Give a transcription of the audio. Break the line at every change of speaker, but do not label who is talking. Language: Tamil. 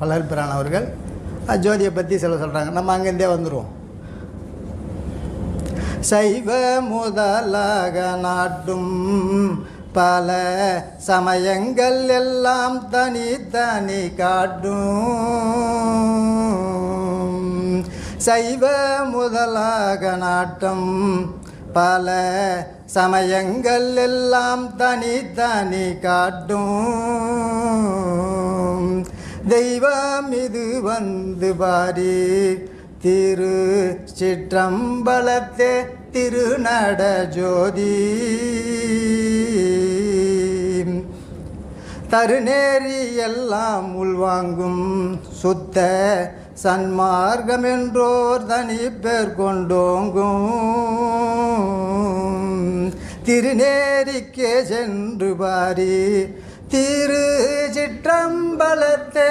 வளர்பிரான் அவர்கள் ஜோதியை பற்றி சொல்கிறாங்க. நம்ம அங்கேருந்தே வந்துடுவோம். சைவ முதலாக நாட்டும் பல சமயங்கள் எல்லாம் தனி காட்டும். சைவ முதலாக நாட்டும் பல சமயங்கள் எல்லாம் தனி காட்டும். தெய்வம் இது வந்து பாரி திரு சிற்றம்பலத்தே திருநட ஜோதி. தருநேரி எல்லாம் உள்வாங்கும் சுத்த சன்மார்க்கம் என்றோர் தனி பேர் கொண்டோங்கும். திருநேரிக்கே சென்று பாரி திரு சிற்றம்பலத்தே